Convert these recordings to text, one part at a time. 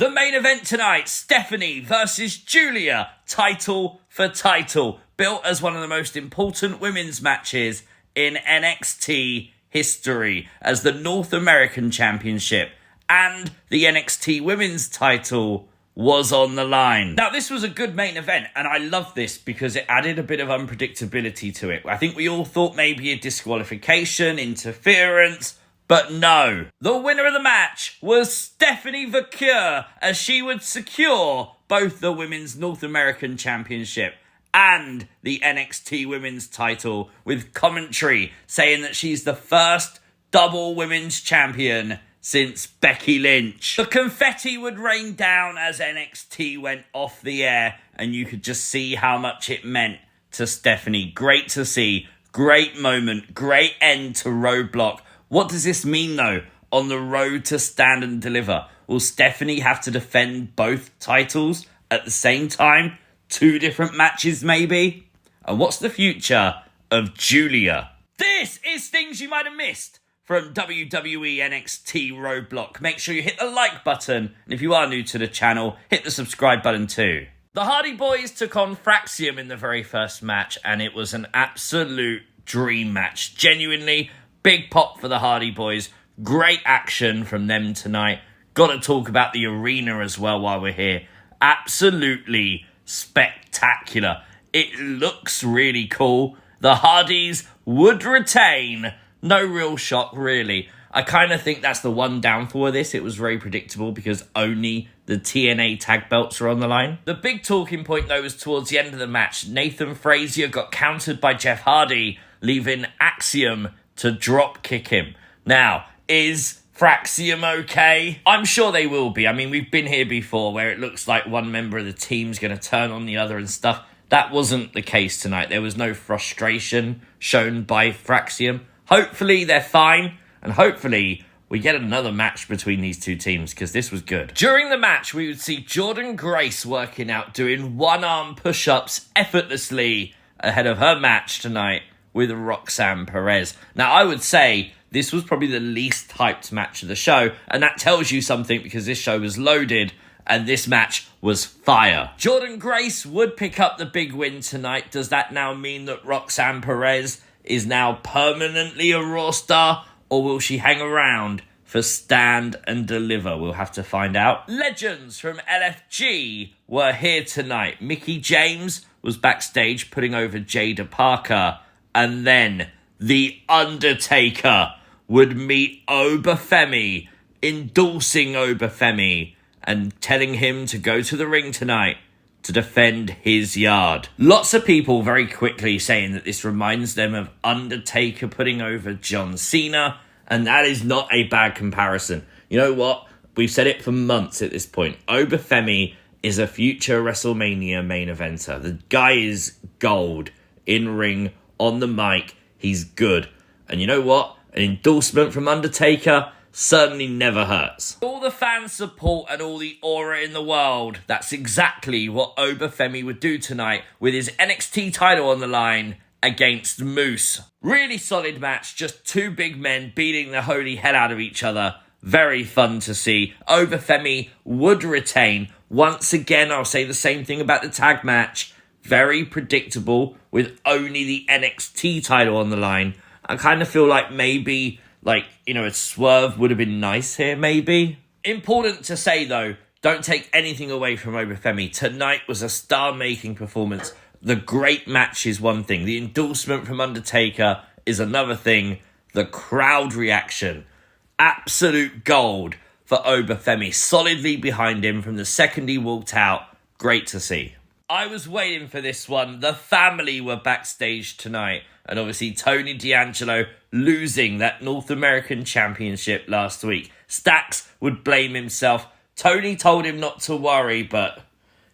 The main event tonight, Stephanie versus Giulia, title for title, built as one of the most important women's matches in NXT history, as the North American Championship and the NXT Women's title was on the line. Now, this was a good main event, and I love this because it added a bit of unpredictability to it. I think we all thought maybe a disqualification, interference, but no. The winner of the match was Stephanie Vaquer, as she would secure both the Women's North American Championship and the NXT Women's title, with commentary saying that she's the first double women's champion since Becky Lynch. The confetti would rain down as NXT went off the air, and you could just see how much it meant to Stephanie. Great to see. Great moment. Great end to Roadblock. What does this mean, though, on the road to Stand and Deliver? Will Stephanie have to defend both titles at the same time? 2 different matches, maybe? And what's the future of Giulia? This is things you might have missed from WWE NXT Roadblock. Make sure you hit the like button, and if you are new to the channel, hit the subscribe button too. The Hardy Boys took on Fraxiom in the very first match, and it was an absolute dream match. Genuinely, big pop for the Hardy Boys. Great action from them tonight. Got to talk about the arena as well while we're here. Absolutely spectacular. It looks really cool. The Hardys would retain. No real shock, really. I kind of think that's the one downfall of this. It was very predictable because only the TNA tag belts are on the line. The big talking point, though, was towards the end of the match. Nathan Frazier got countered by Jeff Hardy, leaving Axiom to drop kick him. Now, is Fraxiom okay? I'm sure they will be. I mean, we've been here before where it looks like one member of the team's going to turn on the other and stuff. That wasn't the case tonight. There was no frustration shown by Fraxiom. Hopefully they're fine, and hopefully we get another match between these two teams, because this was good. During the match, we would see Jordynne Grace working out, doing one-arm push-ups effortlessly ahead of her match tonight with Roxanne Perez. Now, I would say this was probably the least hyped match of the show, and that tells you something because this show was loaded, and this match was fire. Jordynne Grace would pick up the big win tonight. Does that now mean that Roxanne Perez is now permanently a Raw star, or will she hang around for Stand and Deliver? We'll have to find out. Legends from LFG were here tonight. Mickie James was backstage putting over Jaida Parker, and then the Undertaker would meet Oba Femi, endorsing Oba Femi and telling him to go to the ring tonight to defend his yard. Lots of people very quickly saying that this reminds them of Undertaker putting over John Cena, and that is not a bad comparison. You know what? We've said it for months at this point. Oba Femi is a future WrestleMania main eventer. The guy is gold. In ring, on the mic, he's good. And you know what? An endorsement from Undertaker certainly never hurts. All the fan support and all the aura in the world, that's exactly what Oba Femi would do tonight with his NXT title on the line against Moose. Really solid match, just 2 big men beating the holy hell out of each other. Very fun to see. Oba Femi would retain. Once again, I'll say the same thing about the tag match. Very predictable with only the NXT title on the line. I kind of feel like maybe, a swerve would have been nice here, maybe. Important to say, though, don't take anything away from Oba Femi. Tonight was a star-making performance. The great match is one thing. The endorsement from Undertaker is another thing. The crowd reaction, absolute gold for Oba Femi. Solidly behind him from the second he walked out. Great to see. I was waiting for this one. The family were backstage tonight. And obviously Tony D'Angelo losing that North American Championship last week. Stacks would blame himself. Tony told him not to worry, but,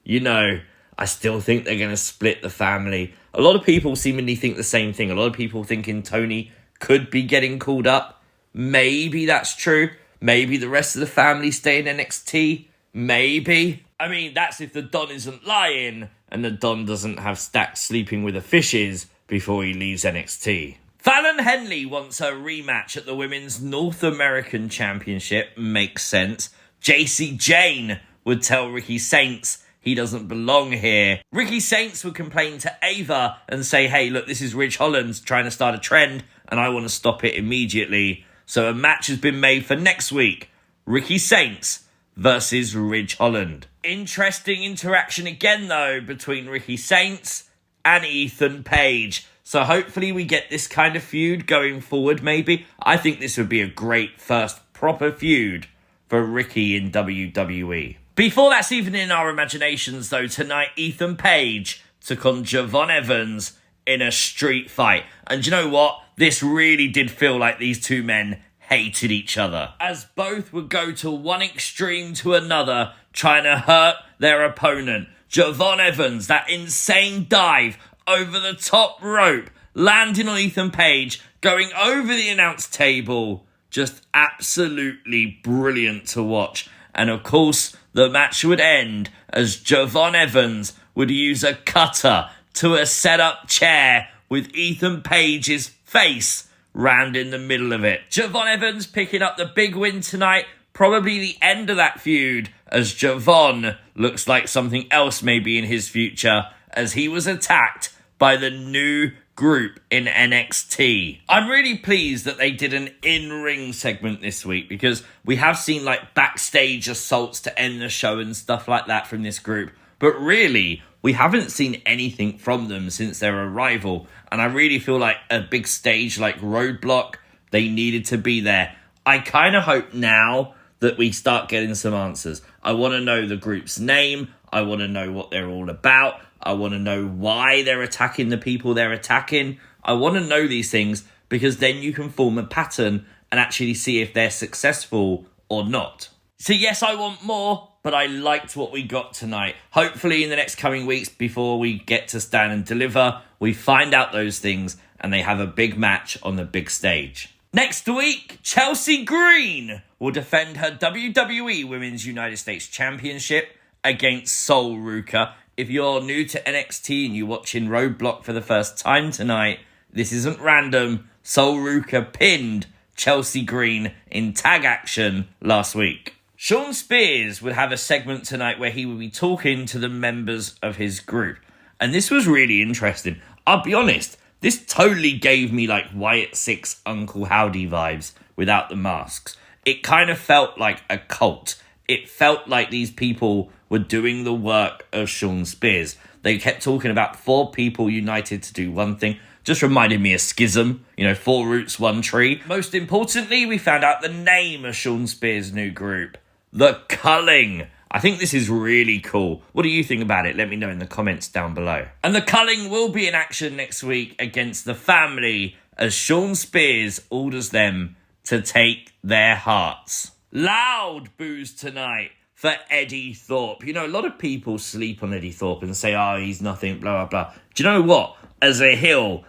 I still think they're going to split the family. A lot of people seemingly think the same thing. A lot of people thinking Tony could be getting called up. Maybe that's true. Maybe the rest of the family stay in NXT. Maybe. I mean, that's if the Don isn't lying and the Don doesn't have Stacks sleeping with the fishes before he leaves NXT. Fallon Henley wants a rematch at the Women's North American Championship. Makes sense. JC Jane would tell Ricky Saints he doesn't belong here. Ricky Saints would complain to Ava and say, hey, look, this is Ridge Holland trying to start a trend and I want to stop it immediately. So a match has been made for next week. Ricky Saints versus Ridge Holland. Interesting interaction again, though, between Ricky Saints and Ethan Page. So hopefully we get this kind of feud going forward, maybe. I think this would be a great first proper feud for Ricky in WWE. Before that's even in our imaginations, though, tonight Ethan Page took on Javon Evans in a street fight. And you know what? This really did feel like these two men hated each other, as both would go to one extreme to another, trying to hurt their opponent. Javon Evans, that insane dive over the top rope, landing on Ethan Page, going over the announce table. Just absolutely brilliant to watch. And of course, the match would end as Javon Evans would use a cutter to a set-up chair with Ethan Page's face round in the middle of it. Javon Evans picking up the big win tonight. Probably the end of that feud, as Javon looks like something else may be in his future, as he was attacked by the new group in NXT. I'm really pleased that they did an in-ring segment this week, because we have seen like backstage assaults to end the show and stuff like that from this group. But really, we haven't seen anything from them since their arrival. And I really feel like a big stage like Roadblock, they needed to be there. I kind of hope now that we start getting some answers. I want to know the group's name. I want to know what they're all about. I want to know why they're attacking the people they're attacking. I want to know these things, because then you can form a pattern and actually see if they're successful or not. So yes, I want more, but I liked what we got tonight. Hopefully in the next coming weeks, before we get to Stand and Deliver, we find out those things and they have a big match on the big stage. Next week, Chelsea Green will defend her WWE Women's United States Championship against Sol Arica. If you're new to NXT and you're watching Roadblock for the first time tonight, this isn't random. Sol Arica pinned Chelsea Green in tag action last week. Shawn Spears would have a segment tonight where he would be talking to the members of his group. And this was really interesting. I'll be honest, this totally gave me like Wyatt Six Uncle Howdy vibes without the masks. It kind of felt like a cult. It felt like these people were doing the work of Shawn Spears. They kept talking about 4 people united to do one thing. Just reminded me of Schism, 4 roots, 1 tree. Most importantly, we found out the name of Shawn Spears' new group, the CULLING. I think this is really cool. What do you think about it? Let me know in the comments down below. And the CULLING will be in action next week against the Family, as Shawn Spears orders them to take their hearts. Loud boos tonight for Eddy Thorpe. A lot of people sleep on Eddy Thorpe and say, oh, he's nothing, blah, blah, blah. Do you know what? As a heel,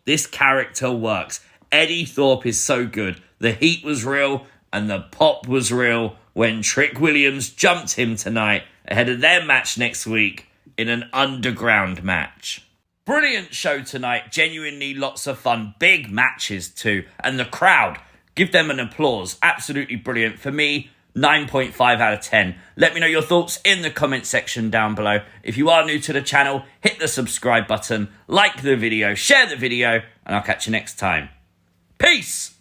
this character works. Eddy Thorpe is so good. The heat was real and the pop was real when Trick Williams jumped him tonight ahead of their match next week in an underground match. Brilliant show tonight. Genuinely lots of fun. Big matches too. And the crowd, give them an applause. Absolutely brilliant. For me, 9.5 out of 10. Let me know your thoughts in the comment section down below. If you are new to the channel, hit the subscribe button, like the video, share the video, and I'll catch you next time. Peace!